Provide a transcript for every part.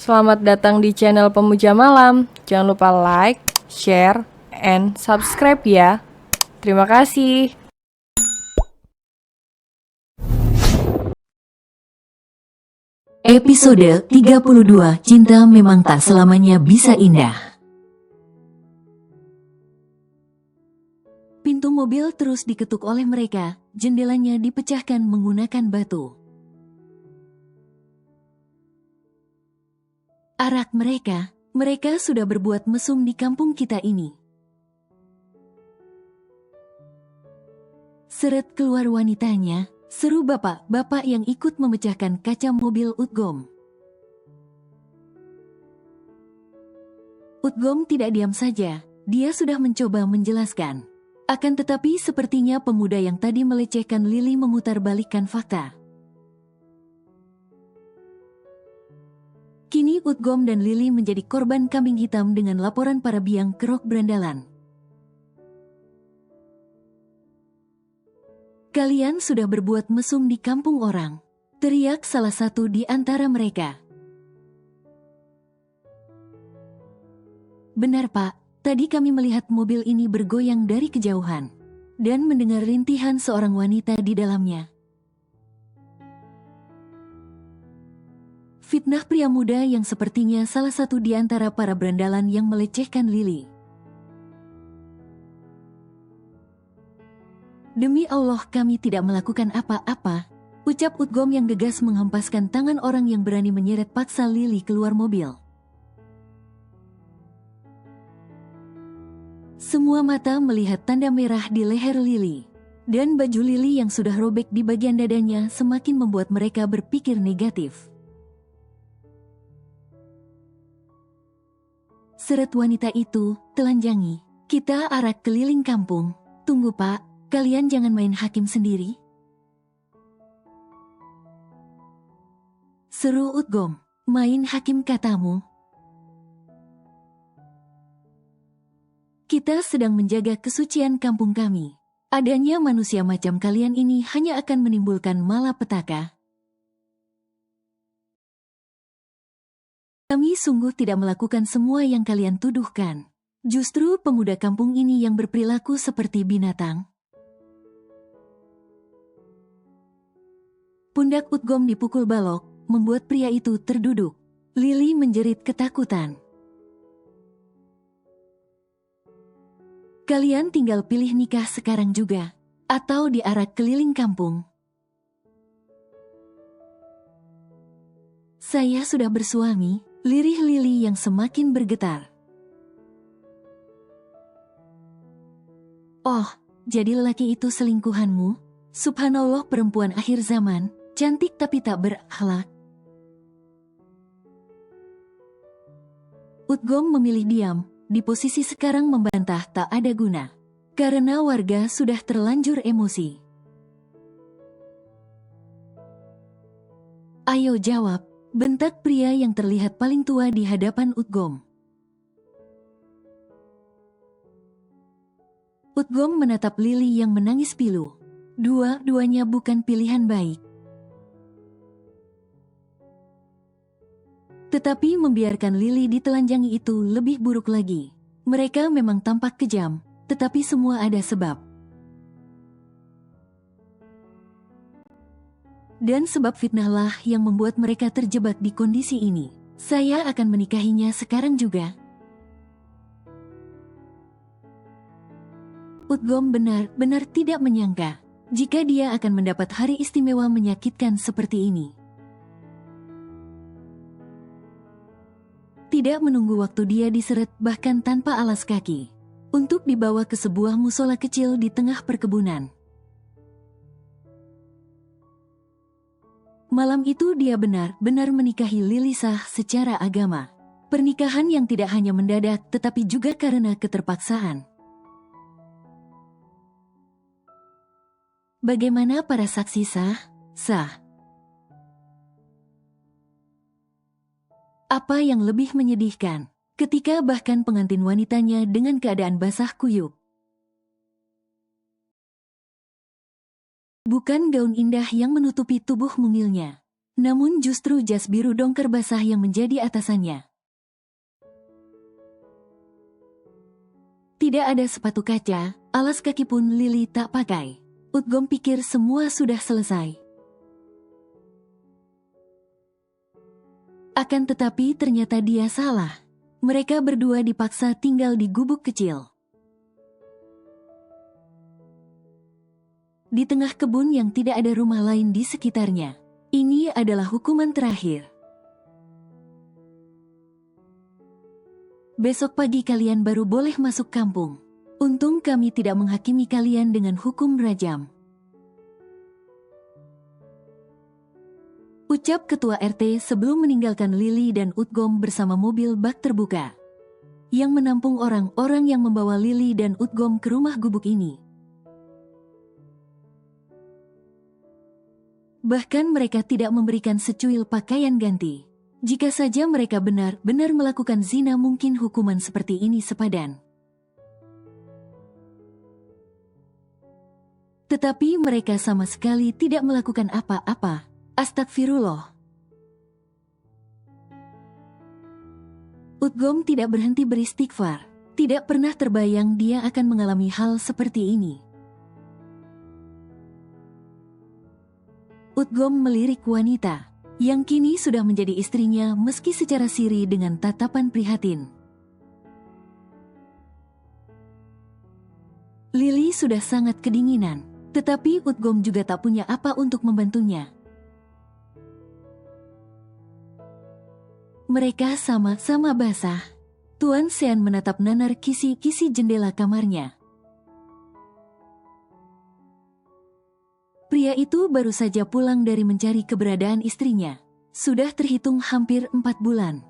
Selamat datang di channel Pemuja Malam. Jangan lupa like, share, and subscribe ya. Terima kasih. Episode 32, Cinta Memang Tak Selamanya Bisa Indah. Pintu mobil terus diketuk oleh mereka, jendelanya dipecahkan menggunakan batu. Arak mereka sudah berbuat mesum di kampung kita ini. Seret keluar wanitanya, seru bapak-bapak yang ikut memecahkan kaca mobil Utgom. Utgom tidak diam saja, dia sudah mencoba menjelaskan. Akan tetapi sepertinya pemuda yang tadi melecehkan Lili memutarbalikkan fakta. Kini Utgom dan Lili menjadi korban kambing hitam dengan laporan para biang kerok berandalan. Kalian sudah berbuat mesum di kampung orang, teriak salah satu di antara mereka. Benar Pak, tadi kami melihat mobil ini bergoyang dari kejauhan, dan mendengar rintihan seorang wanita di dalamnya. Fitnah pria muda yang sepertinya salah satu di antara para berandalan yang melecehkan Lili. Demi Allah kami tidak melakukan apa-apa, ucap Utgom yang gegas menghempaskan tangan orang yang berani menyeret paksa Lili keluar mobil. Semua mata melihat tanda merah di leher Lili, dan baju Lili yang sudah robek di bagian dadanya semakin membuat mereka berpikir negatif. Seret wanita itu, telanjangi, kita arak keliling kampung. Tunggu Pak, kalian jangan main hakim sendiri. Seru Utgom, main hakim katamu. Kita sedang menjaga kesucian kampung kami. Adanya manusia macam kalian ini hanya akan menimbulkan malapetaka. Kami sungguh tidak melakukan semua yang kalian tuduhkan. Justru pemuda kampung ini yang berperilaku seperti binatang. Pundak Utgom dipukul balok, membuat pria itu terduduk. Lili menjerit ketakutan. Kalian tinggal pilih nikah sekarang juga, atau diarak keliling kampung. Saya sudah bersuami, lirih Lili yang semakin bergetar. Oh, jadi lelaki itu selingkuhanmu? Subhanallah, perempuan akhir zaman, cantik tapi tak berakhlak. Utgom memilih diam, di posisi sekarang membantah tak ada guna. Karena warga sudah terlanjur emosi. Ayo jawab, bentak pria yang terlihat paling tua di hadapan Utgom. Utgom menatap Lili yang menangis pilu. Dua-duanya bukan pilihan baik. Tetapi membiarkan Lili ditelanjangi itu lebih buruk lagi. Mereka memang tampak kejam, tetapi semua ada sebab. Dan sebab fitnahlah yang membuat mereka terjebak di kondisi ini. Saya akan menikahinya sekarang juga. Utgom benar-benar tidak menyangka jika dia akan mendapat hari istimewa menyakitkan seperti ini. Tidak menunggu waktu dia diseret bahkan tanpa alas kaki, untuk dibawa ke sebuah musola kecil di tengah perkebunan. Malam itu dia benar-benar menikahi Lili sah secara agama. Pernikahan yang tidak hanya mendadak tetapi juga karena keterpaksaan. Bagaimana para saksi sah? Sah. Apa yang lebih menyedihkan, ketika bahkan pengantin wanitanya dengan keadaan basah kuyup. Bukan gaun indah yang menutupi tubuh mungilnya, Namun justru jas biru dongker basah yang menjadi atasannya. Tidak ada sepatu kaca, alas kaki pun Lily tak pakai. Utgom pikir semua sudah selesai. Akan tetapi ternyata dia salah. Mereka berdua dipaksa tinggal di gubuk kecil. Di tengah kebun yang tidak ada rumah lain di sekitarnya. Ini adalah hukuman terakhir. Besok pagi kalian baru boleh masuk kampung. Untung kami tidak menghakimi kalian dengan hukum rajam. Ucap ketua RT sebelum meninggalkan Lily dan Utgom bersama mobil bak terbuka. Yang menampung orang-orang yang membawa Lily dan Utgom ke rumah gubuk ini. Bahkan mereka tidak memberikan secuil pakaian ganti. Jika saja mereka benar-benar melakukan zina mungkin hukuman seperti ini sepadan. Tetapi mereka sama sekali tidak melakukan apa-apa. Astagfirullah. Utgom tidak berhenti beristighfar. Tidak pernah terbayang dia akan mengalami hal seperti ini. Utgom melirik wanita, yang kini sudah menjadi istrinya meski secara siri dengan tatapan prihatin. Lily sudah sangat kedinginan, tetapi Utgom juga tak punya apa untuk membantunya. Mereka sama-sama basah. Tuan Sean menatap nanar kisi-kisi jendela kamarnya. Pria itu baru saja pulang dari mencari keberadaan istrinya. Sudah terhitung hampir 4 bulan.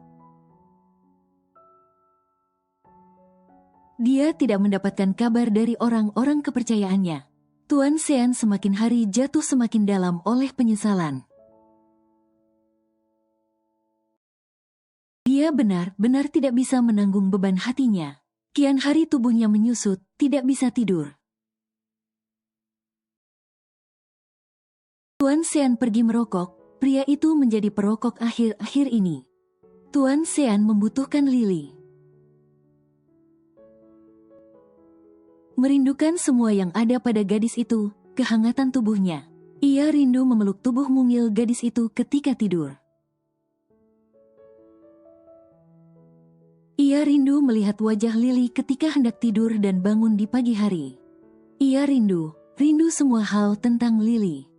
Dia tidak mendapatkan kabar dari orang-orang kepercayaannya. Tuan Sean semakin hari jatuh semakin dalam oleh penyesalan. Dia benar-benar tidak bisa menanggung beban hatinya. Kian hari tubuhnya menyusut, tidak bisa tidur. Tuan Sean pergi merokok, pria itu menjadi perokok akhir-akhir ini. Tuan Sean membutuhkan Lily. Merindukan semua yang ada pada gadis itu, kehangatan tubuhnya. Ia rindu memeluk tubuh mungil gadis itu ketika tidur. Ia rindu melihat wajah Lily ketika hendak tidur dan bangun di pagi hari. Ia rindu semua hal tentang Lily.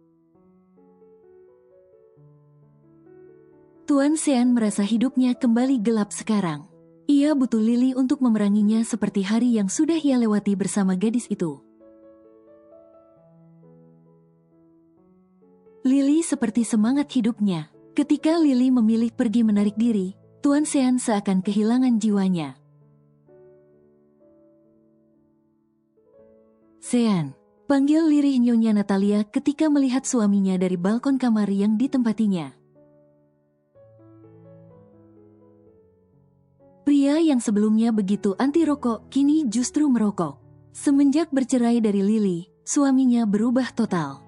Tuan Sean merasa hidupnya kembali gelap sekarang. Ia butuh Lily untuk memeranginya seperti hari yang sudah ia lewati bersama gadis itu. Lily seperti semangat hidupnya. Ketika Lily memilih pergi menarik diri, Tuan Sean seakan kehilangan jiwanya. Sean, panggil lirih Nyonya Natalia ketika melihat suaminya dari balkon kamar yang ditempatinya. Pria yang sebelumnya begitu anti rokok kini justru merokok. Semenjak bercerai dari Lily, suaminya berubah total.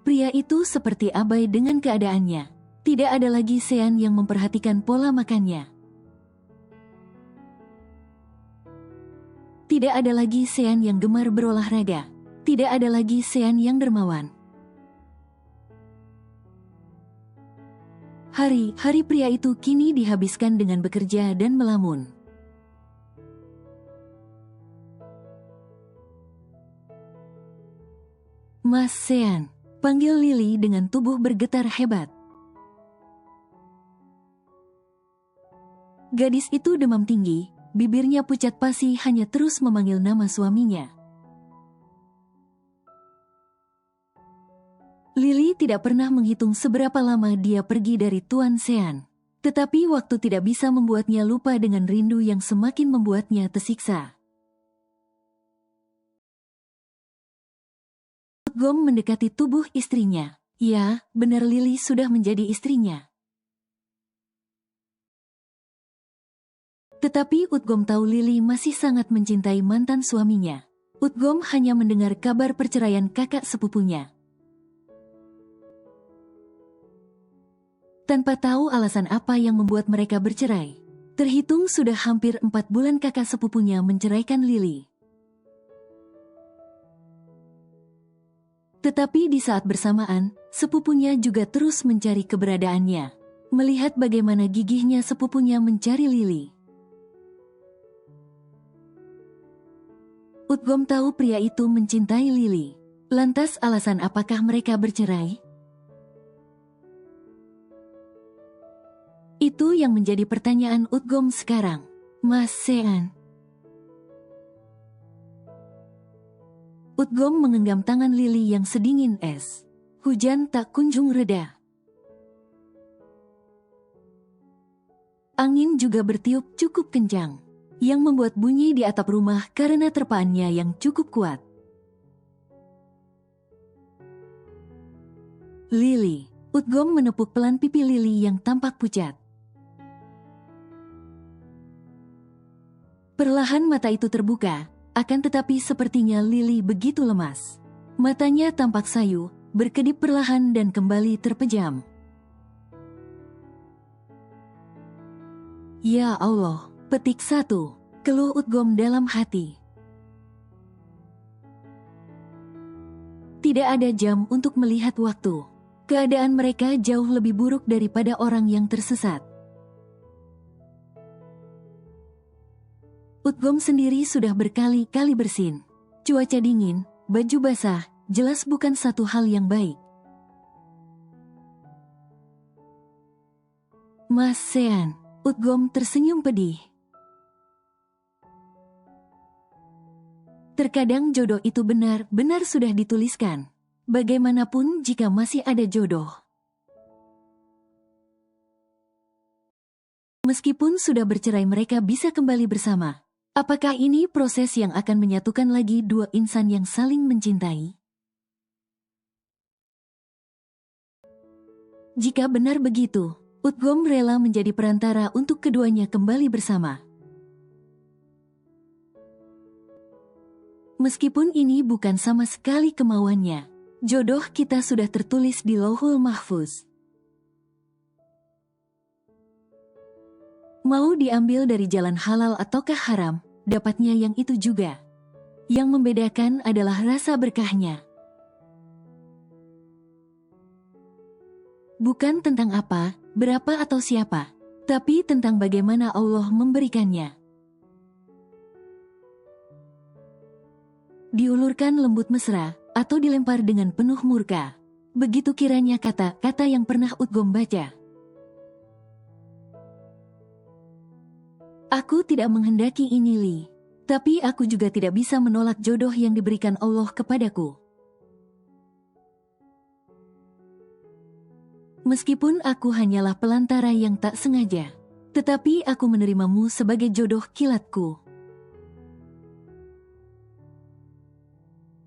Pria itu seperti abai dengan keadaannya. Tidak ada lagi Sean yang memperhatikan pola makannya. Tidak ada lagi Sean yang gemar berolahraga. Tidak ada lagi Sean yang dermawan. Hari-hari pria itu kini dihabiskan dengan bekerja dan melamun. Mas Sean, panggil Lily dengan tubuh bergetar hebat. Gadis itu demam tinggi, bibirnya pucat pasi hanya terus memanggil nama suaminya. Lily tidak pernah menghitung seberapa lama dia pergi dari Tuan Sean. Tetapi waktu tidak bisa membuatnya lupa dengan rindu yang semakin membuatnya tersiksa. Utgom mendekati tubuh istrinya. Ya, benar Lily sudah menjadi istrinya. Tetapi Utgom tahu Lily masih sangat mencintai mantan suaminya. Utgom hanya mendengar kabar perceraian kakak sepupunya. tanpa tahu alasan apa yang membuat mereka bercerai. Terhitung sudah hampir 4 bulan kakak sepupunya menceraikan Lily. Tetapi di saat bersamaan, sepupunya juga terus mencari keberadaannya. Melihat bagaimana gigihnya sepupunya mencari Lily, Utgom tahu pria itu mencintai Lily. Lantas alasan apakah mereka bercerai? Itu yang menjadi pertanyaan Utgom sekarang. Mas Sean. Utgom menggenggam tangan Lily yang sedingin es. Hujan tak kunjung reda. Angin juga bertiup cukup kencang, yang membuat bunyi di atap rumah karena terpaannya yang cukup kuat. Lily. Utgom menepuk pelan pipi Lily yang tampak pucat. Perlahan mata itu terbuka, akan tetapi sepertinya Lily begitu lemas. Matanya tampak sayu, berkedip perlahan dan kembali terpejam. Ya Allah, petik 1, keluh Utgom dalam hati. Tidak ada jam untuk melihat waktu. Keadaan mereka jauh lebih buruk daripada orang yang tersesat. Utgom sendiri sudah berkali-kali bersin. Cuaca dingin, baju basah, jelas bukan satu hal yang baik. Mas Sean. Utgom tersenyum pedih. Terkadang jodoh itu benar-benar sudah dituliskan. Bagaimanapun jika masih ada jodoh. Meskipun sudah bercerai mereka bisa kembali bersama. Apakah ini proses yang akan menyatukan lagi dua insan yang saling mencintai? Jika benar begitu, Utgom rela menjadi perantara untuk keduanya kembali bersama. Meskipun ini bukan sama sekali kemauannya, jodoh kita sudah tertulis di Lauhul Mahfuz. Mau diambil dari jalan halal ataukah haram, dapatnya yang itu juga. Yang membedakan adalah rasa berkahnya. Bukan tentang apa, berapa atau siapa, tapi tentang bagaimana Allah memberikannya. Diulurkan lembut mesra, atau dilempar dengan penuh murka. Begitu kiranya kata-kata yang pernah Utgom baca. Aku tidak menghendaki ini Li, tapi aku juga tidak bisa menolak jodoh yang diberikan Allah kepadaku. Meskipun aku hanyalah pelantara yang tak sengaja, tetapi aku menerimamu sebagai jodoh kilatku.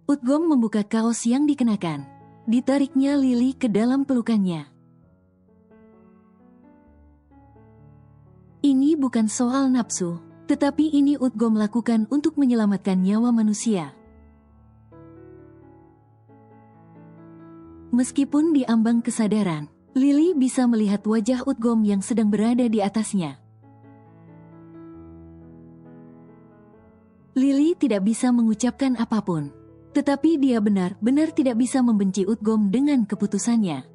Utgom membuka kaos yang dikenakan. Ditariknya Lily ke dalam pelukannya. Ini bukan soal nafsu, tetapi ini Utgom lakukan untuk menyelamatkan nyawa manusia. Meskipun di ambang kesadaran, Lily bisa melihat wajah Utgom yang sedang berada di atasnya. Lily tidak bisa mengucapkan apapun. Tetapi dia benar-benar tidak bisa membenci Utgom dengan keputusannya.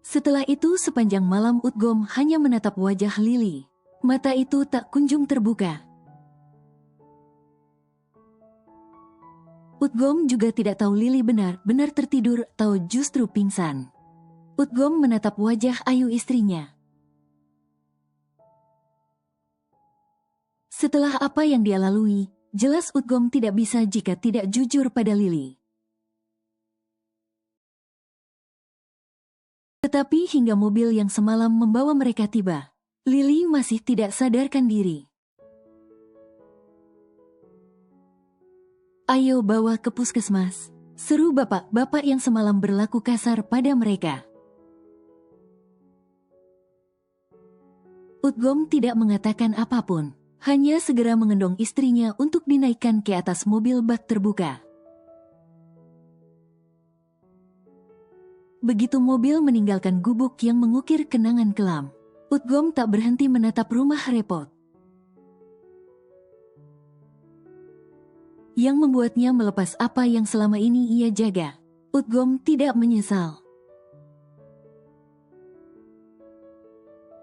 Setelah itu sepanjang malam Utgom hanya menatap wajah Lily. Mata itu tak kunjung terbuka. Utgom juga tidak tahu Lily benar-benar tertidur atau justru pingsan. Utgom menatap wajah ayu istrinya. Setelah apa yang dia lalui, jelas Utgom tidak bisa jika tidak jujur pada Lily. Tetapi hingga mobil yang semalam membawa mereka tiba, Lily masih tidak sadarkan diri. Ayo bawa ke puskesmas, seru bapak-bapak yang semalam berlaku kasar pada mereka. Utgom tidak mengatakan apapun. Hanya segera mengendong istrinya untuk dinaikkan ke atas mobil bak terbuka. Begitu mobil meninggalkan gubuk yang mengukir kenangan kelam, Utgom tak berhenti menatap rumah repot yang membuatnya melepas apa yang selama ini ia jaga. Utgom tidak menyesal,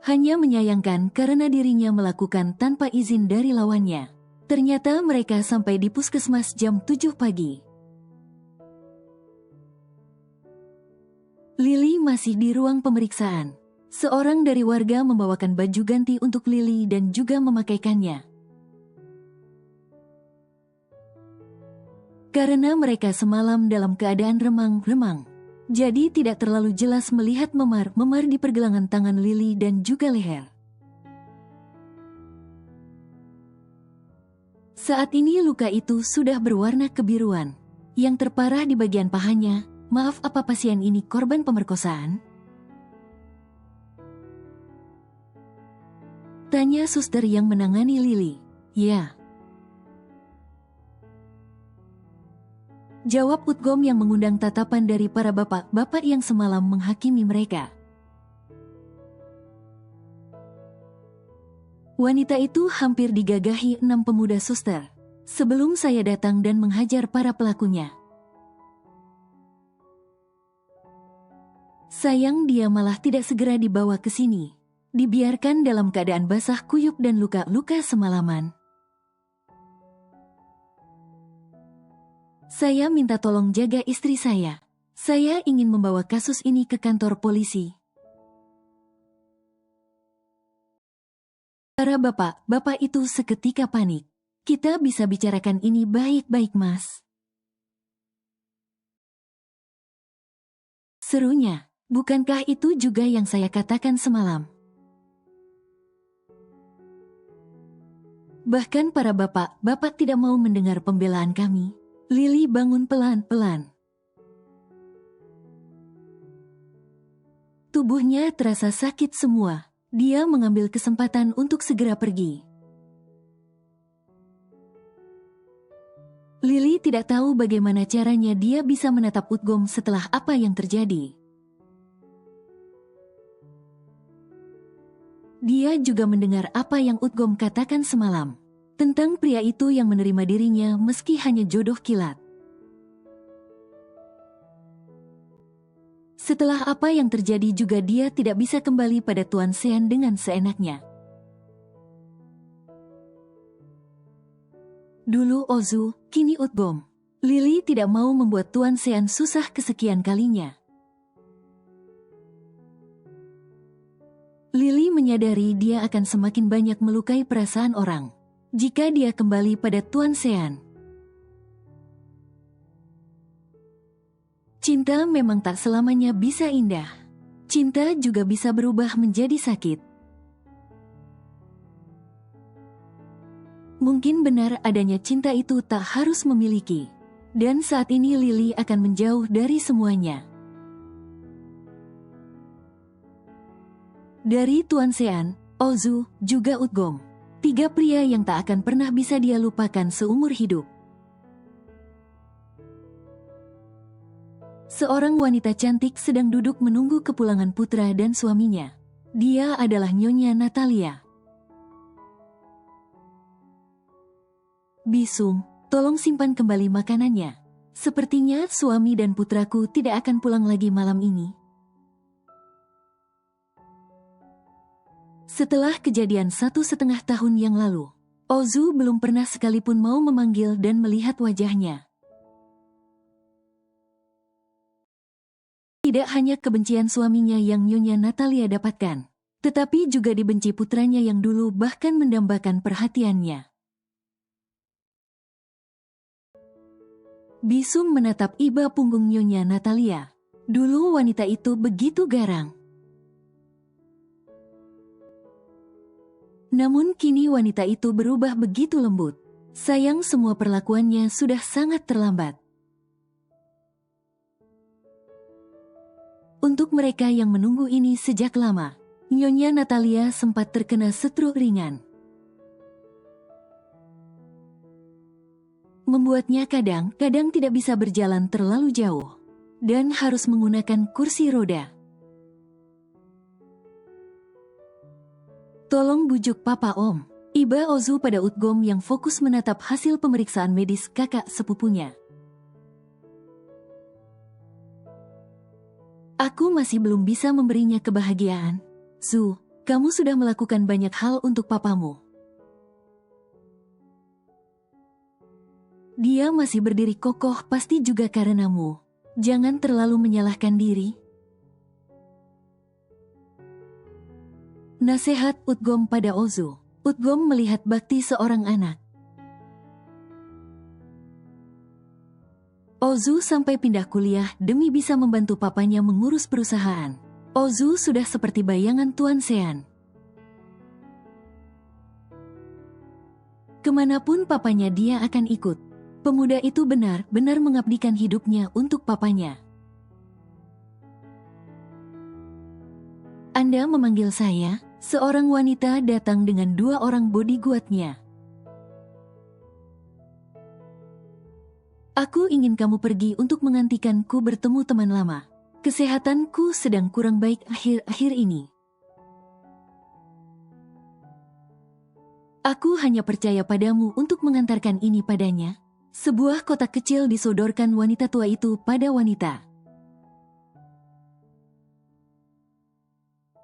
hanya menyayangkan karena dirinya melakukan tanpa izin dari lawannya. Ternyata mereka sampai di puskesmas jam 7 pagi. Lily masih di ruang pemeriksaan. Seorang dari warga membawakan baju ganti untuk Lily dan juga memakaikannya. Karena mereka semalam dalam keadaan remang-remang, jadi tidak terlalu jelas melihat memar-memar di pergelangan tangan Lily dan juga leher. Saat ini luka itu sudah berwarna kebiruan. Yang terparah di bagian pahanya. Maaf, apa pasien ini korban pemerkosaan? Tanya suster yang menangani Lily. Ya. Jawab Utgom yang mengundang tatapan dari para bapak-bapak yang semalam menghakimi mereka. Wanita itu hampir digagahi 6 pemuda suster sebelum saya datang dan menghajar para pelakunya. Sayang dia malah tidak segera dibawa ke sini. Dibiarkan dalam keadaan basah kuyup dan luka-luka semalaman. Saya minta tolong jaga istri saya. Saya ingin membawa kasus ini ke kantor polisi. Para bapak-bapak itu seketika panik. Kita bisa bicarakan ini baik-baik, Mas. Serunya, bukankah itu juga yang saya katakan semalam? Bahkan para bapak-bapak tidak mau mendengar pembelaan kami. Lily bangun pelan-pelan. Tubuhnya terasa sakit semua. Dia mengambil kesempatan untuk segera pergi. Lily tidak tahu bagaimana caranya dia bisa menatap Utgom setelah apa yang terjadi. Dia juga mendengar apa yang Utgom katakan semalam tentang pria itu yang menerima dirinya meski hanya jodoh kilat. Setelah apa yang terjadi juga dia tidak bisa kembali pada Tuan Sean dengan seenaknya. Dulu Ozu, kini Utgom. Lily tidak mau membuat Tuan Sean susah kesekian kalinya. Lily menyadari dia akan semakin banyak melukai perasaan orang jika dia kembali pada Tuan Sean. Cinta memang tak selamanya bisa indah. Cinta juga bisa berubah menjadi sakit. Mungkin benar adanya cinta itu tak harus memiliki. Dan saat ini Lily akan menjauh dari semuanya. Dari Tuan Sean, Ozu, juga Utgom. 3 pria yang tak akan pernah bisa dia lupakan seumur hidup. Seorang wanita cantik sedang duduk menunggu kepulangan putra dan suaminya. Dia adalah Nyonya Natalia. Bisung, tolong simpan kembali makanannya. Sepertinya suami dan putraku tidak akan pulang lagi malam ini. Setelah kejadian 1,5 tahun yang lalu, Ozu belum pernah sekalipun mau memanggil dan melihat wajahnya. Tidak hanya kebencian suaminya yang Nyonya Natalia dapatkan, tetapi juga dibenci putranya yang dulu bahkan mendambakan perhatiannya. Bisung menatap iba punggung Nyonya Natalia. Dulu wanita itu begitu garang. Namun kini wanita itu berubah begitu lembut. Sayang semua perlakuannya sudah sangat terlambat. Untuk mereka yang menunggu ini sejak lama, Nyonya Natalia sempat terkena stroke ringan. Membuatnya kadang-kadang tidak bisa berjalan terlalu jauh. dan harus menggunakan kursi roda. Tolong bujuk Papa Om. Iba Ozu pada Utgom yang fokus menatap hasil pemeriksaan medis kakak sepupunya. Aku masih belum bisa memberinya kebahagiaan. Zu, kamu sudah melakukan banyak hal untuk papamu. Dia masih berdiri kokoh pasti juga karenamu. Jangan terlalu menyalahkan diri. Nasihat Utgom pada Ozu. Utgom melihat bakti seorang anak. Ozu sampai pindah kuliah demi bisa membantu papanya mengurus perusahaan. Ozu sudah seperti bayangan Tuan Sean. Kemanapun papanya dia akan ikut. Pemuda itu benar-benar mengabdikan hidupnya untuk papanya. Anda memanggil saya? Seorang wanita datang dengan 2 orang bodyguard-nya. Aku ingin kamu pergi untuk menggantikanku bertemu teman lama. Kesehatanku sedang kurang baik akhir-akhir ini. Aku hanya percaya padamu untuk mengantarkan ini padanya. Sebuah kotak kecil disodorkan wanita tua itu pada wanita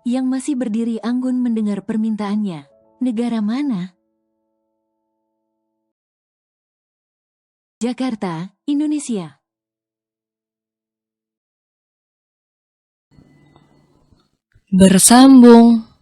yang masih berdiri anggun mendengar permintaannya. Negara mana? Jakarta, Indonesia. Bersambung.